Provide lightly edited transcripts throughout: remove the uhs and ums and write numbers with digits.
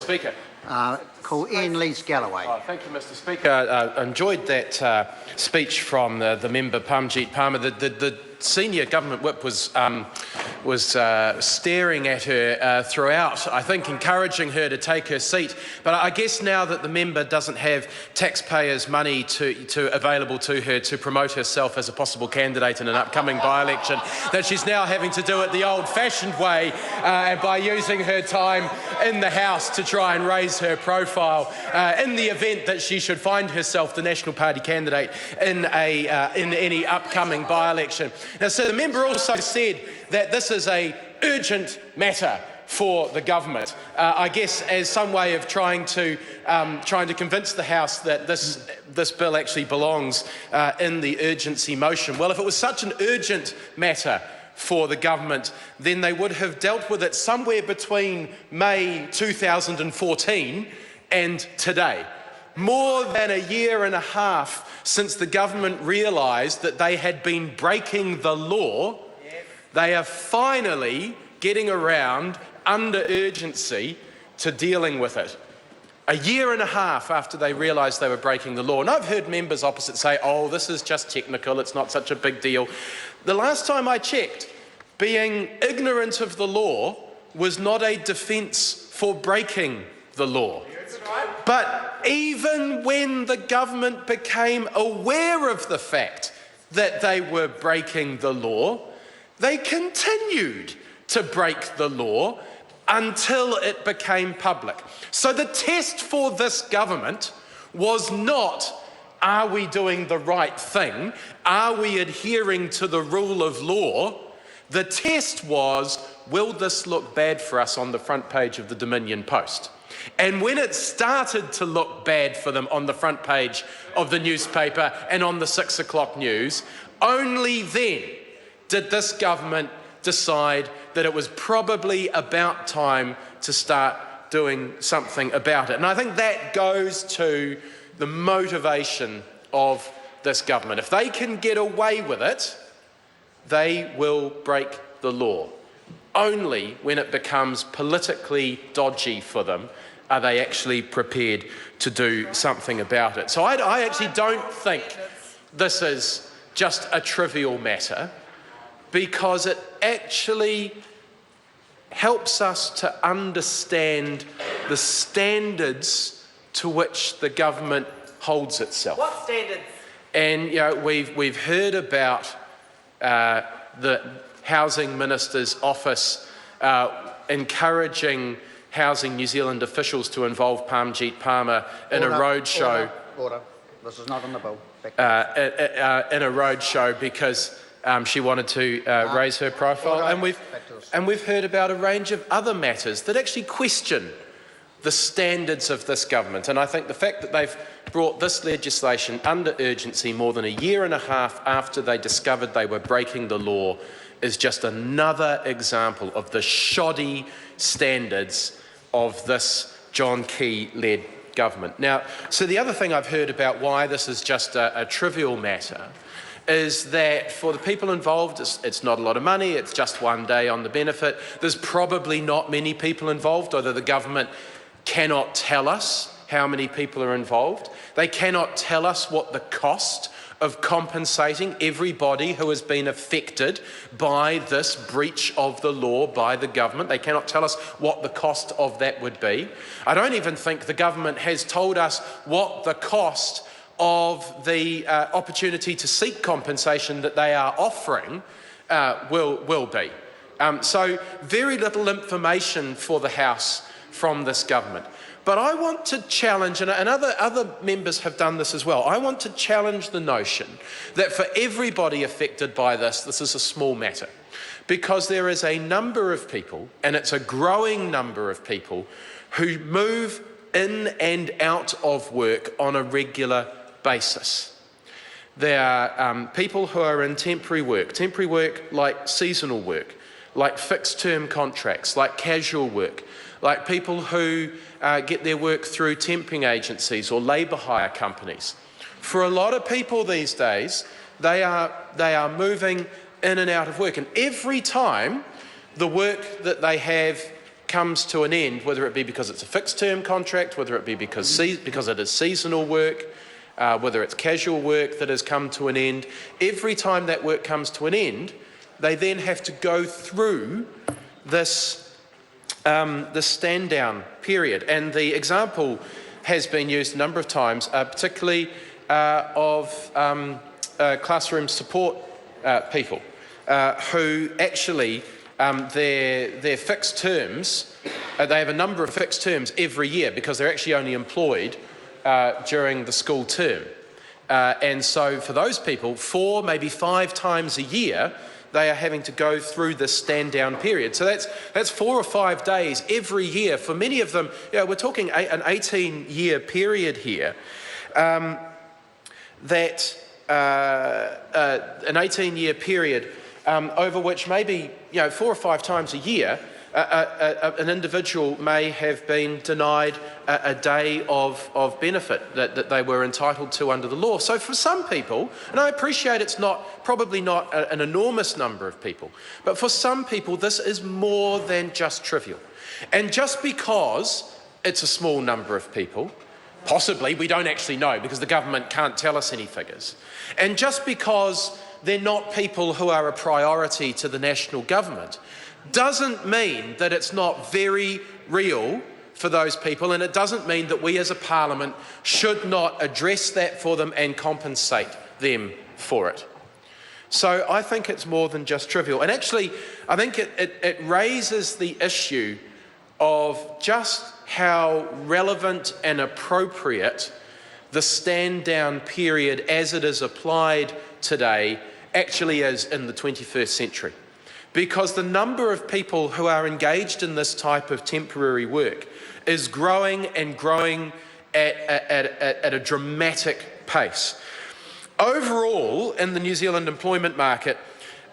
Speaker. Call Ian Lees-Galloway. Thank you, Mr. Speaker. I enjoyed that speech from the member Parmjeet Palmer. The senior government whip was staring at her throughout, I think encouraging her to take her seat. But I guess now that the member doesn't have taxpayers' money available to her to promote herself as a possible candidate in an upcoming by-election, that she's now having to do it the old-fashioned way by using her time in the House to try and raise her profile in the event that she should find herself the National Party candidate in any upcoming by-election. Now, so the member also said that this is an urgent matter for the government, I guess as some way of trying to convince the House that this bill actually belongs in the urgency motion. Well, if it was such an urgent matter for the government, then they would have dealt with it somewhere between May 2014 and today. More than a year and a half since the government realised that they had been breaking the law, they are finally getting around under urgency to dealing with it. A year and a half after they realised they were breaking the law. And I've heard members opposite say, oh, this is just technical, it's not such a big deal. The last time I checked, being ignorant of the law was not a defence for breaking the law. But even when the government became aware of the fact that they were breaking the law, they continued to break the law until it became public. So the test for this government was not, are we doing the right thing? Are we adhering to the rule of law? The test was, will this look bad for us on the front page of the Dominion Post? And when it started to look bad for them on the front page of the newspaper and on the 6 o'clock news, only then did this government decide that it was probably about time to start doing something about it. And I think that goes to the motivation of this government. If they can get away with it, they will break the law. Only when it becomes politically dodgy for them are they actually prepared to do something about it. So I actually don't think this is just a trivial matter, because it actually helps us to understand the standards to which the government holds itself. What standards? And we've heard about the Housing Minister's office encouraging Housing New Zealand officials to involve Parmjeet Palmer in a roadshow. Order. This is not on the bill. In a roadshow because she wanted to raise her profile, and we've heard about a range of other matters that actually question the standards of this government. And I think the fact that they've brought this legislation under urgency more than a year and a half after they discovered they were breaking the law is just another example of the shoddy standards of this John Key-led government. Now, so the other thing I've heard about why this is just a trivial matter is that for the people involved, it's not a lot of money, it's just one day on the benefit. There's probably not many people involved, although the government cannot tell us how many people are involved. They cannot tell us what the cost of compensating everybody who has been affected by this breach of the law by the government. They cannot tell us what the cost of that would be. I don't even think the government has told us what the cost of the opportunity to seek compensation that they are offering will be. So very little information for the House from this government. But I want to challenge, and other members have done this as well, I want to challenge the notion that for everybody affected by this, this is a small matter. Because there is a number of people, and it's a growing number of people, who move in and out of work on a regular basis. There are people who are in temporary work like seasonal work, like fixed-term contracts, like casual work, like people who get their work through temping agencies or labour hire companies. For a lot of people these days, they are moving in and out of work, and every time the work that they have comes to an end, whether it be because it's a fixed-term contract, whether it be because it is seasonal work, whether it's casual work that has come to an end, every time that work comes to an end, they then have to go through this stand-down period. And the example has been used a number of times, particularly of classroom support people who actually their fixed terms, they have a number of fixed terms every year because they're actually only employed during the school term. And so for those people, 4, maybe 5 times a year, they are having to go through this stand-down period. So that's 4 or 5 days every year. For many of them, we're talking an 18-year period here. An 18-year period over which maybe 4 or 5 times a year, an individual may have been denied a day of benefit that they were entitled to under the law. So for some people, and I appreciate it's probably not an enormous number of people, but for some people this is more than just trivial. And just because it's a small number of people, possibly, we don't actually know because the government can't tell us any figures, and just because they're not people who are a priority to the national government, doesn't mean that it's not very real for those people, and it doesn't mean that we as a parliament should not address that for them and compensate them for it. So I think it's more than just trivial. And actually, I think it raises the issue of just how relevant and appropriate the stand-down period as it is applied today actually is in the 21st century. Because the number of people who are engaged in this type of temporary work is growing and growing at a dramatic pace. Overall, in the New Zealand employment market,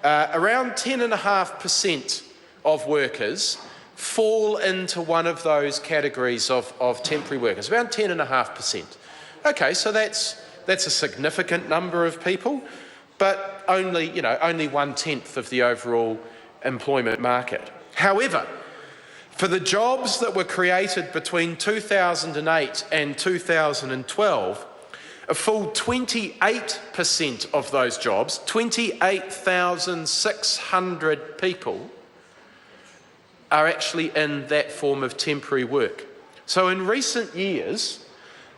around 10.5% of workers fall into one of those categories of temporary workers, around 10.5%. Okay, so that's a significant number of people, but only 1/10 of the overall employment market. However, for the jobs that were created between 2008 and 2012, a full 28% of those jobs, 28,600 people, are actually in that form of temporary work. So in recent years,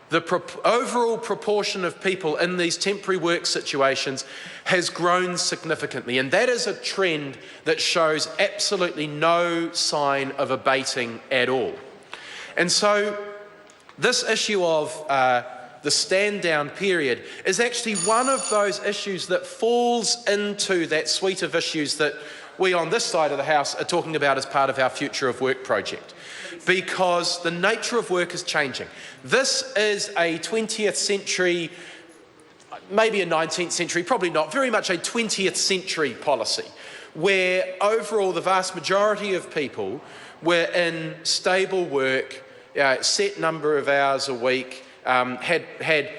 the overall proportion of people in these temporary work situations has grown significantly, and that is a trend that shows absolutely no sign of abating at all. And so this issue of the stand-down period is actually one of those issues that falls into that suite of issues that we on this side of the House are talking about as part of our Future of Work project, because the nature of work is changing. This is a 20th century, maybe a 19th century, probably not, very much a 20th century policy, where overall the vast majority of people were in stable work, set number of hours a week, had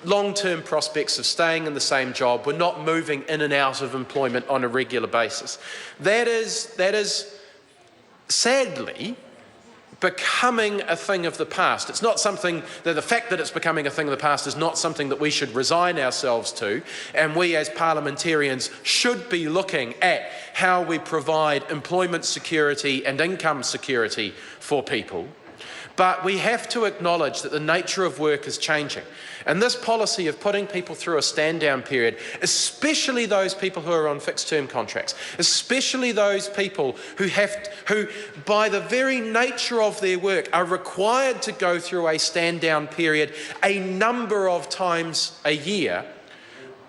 long-term prospects of staying in the same job, were not moving in and out of employment on a regular basis. That is sadly becoming a thing of the past. It's not something that the fact that it's becoming a thing of the past is not something that we should resign ourselves to, and we as parliamentarians should be looking at how we provide employment security and income security for people. But we have to acknowledge that the nature of work is changing. And this policy of putting people through a stand-down period, especially those people who are on fixed-term contracts, especially those people who by the very nature of their work are required to go through a stand-down period a number of times a year,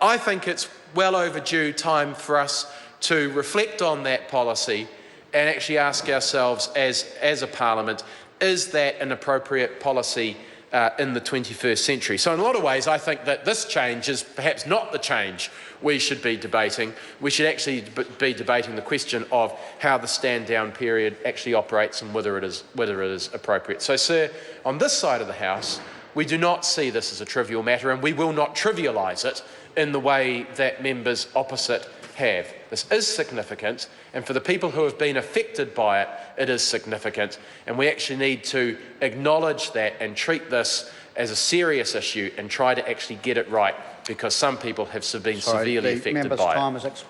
I think it's well overdue time for us to reflect on that policy and actually ask ourselves as a parliament, is that an appropriate policy in the 21st century? So in a lot of ways, I think that this change is perhaps not the change we should be debating. We should actually be debating the question of how the stand-down period actually operates and whether it is appropriate. So, sir, on this side of the House, we do not see this as a trivial matter, and we will not trivialise it in the way that members opposite have. This is significant, and for the people who have been affected by it, it is significant, and we actually need to acknowledge that and treat this as a serious issue and try to actually get it right, because some people have been severely affected by it. Member's time has expired.